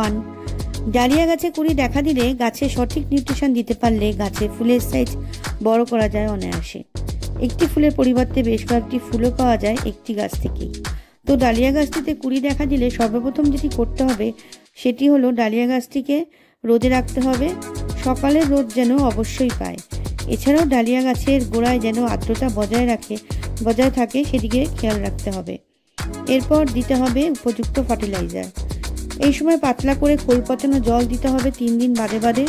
1। Dahlia গাছে কুড়ি দেখা দিলে গাছে সঠিক নিউট্রিশন দিতে পারলে গাছে ফুলের সাইজ বড় করা যায় অনায়াসে। একটি ফুলের পরিবর্তে বেশ কয়েকটি ফুলও পাওয়া যায় একটি গাছ থেকেই। তো ডালিয়া গাছটিতে কুড়ি দেখা দিলে সর্বপ্রথম যেটি করতে হবে সেটি হলো ডালিয়া গাছটিকে রোদে রাখতে হবে। সকালের রোদ যেন অবশ্যই পায়। এছাড়াও ডালিয়া গাছের গোড়ায় যেন আর্দ্রতা বজায় থাকে সেদিকে খেয়াল রাখতে হবে। এরপর দিতে হবে উপযুক্ত ফার্টিলাইজার। এই সময় পাতলা করে খোল পচানো জল দিতে হবে 3 দিন বাদে বাদে,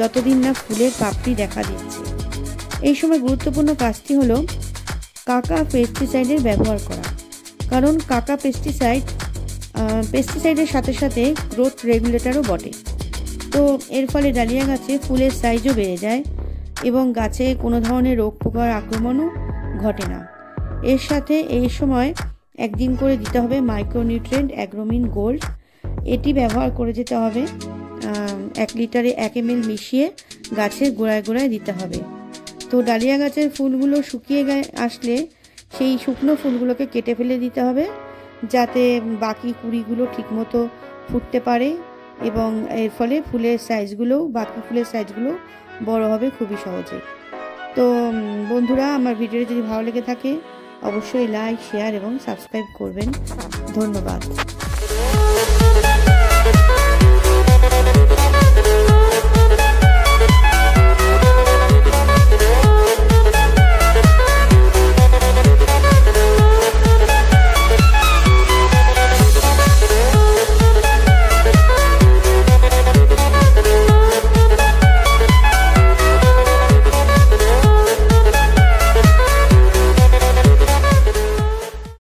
যতদিন না ফুলের পাপড়ি দেখা দিচ্ছে। এই সময় গুরুত্বপূর্ণ কাজটি হলো কাকা পেস্টিসাইডের ব্যবহার করা, কারণ কাকা পেস্টিসাইডের সাথে সাথে গ্রোথ রেগুলেটরও বটে। তো এর ফলে ডালিয়া গাছে ফুলের সাইজও বেড়ে যায় এবং গাছে কোনো ধরনের রোগ পোকার আক্রমণও ঘটে না। এর সাথে এই সময় একদিন করে দিতে হবে মাইক্রোনিউট্রিয়েন্ট অ্যাগ্রোমিন গোল্ড। এটি ব্যবহার করে যেতে হবে 1 লিটারে 1 ml মিশিয়ে গাছের গোড়ায় গোড়ায় দিতে হবে। তো ডালিয়া গাছের ফুলগুলো শুকিয়ে আসলে সেই শুকনো ফুলগুলোকে কেটে ফেলে দিতে হবে, যাতে বাকি কুড়িগুলো ঠিকমতো ফুটতে পারে এবং এর ফলে বাকি ফুলের সাইজগুলো বড় হবে খুবই সহজে। তো বন্ধুরা, আমার ভিডিওটি যদি ভালো লেগে থাকে অবশ্যই লাইক, শেয়ার এবং সাবস্ক্রাইব করবেন। ধন্যবাদ।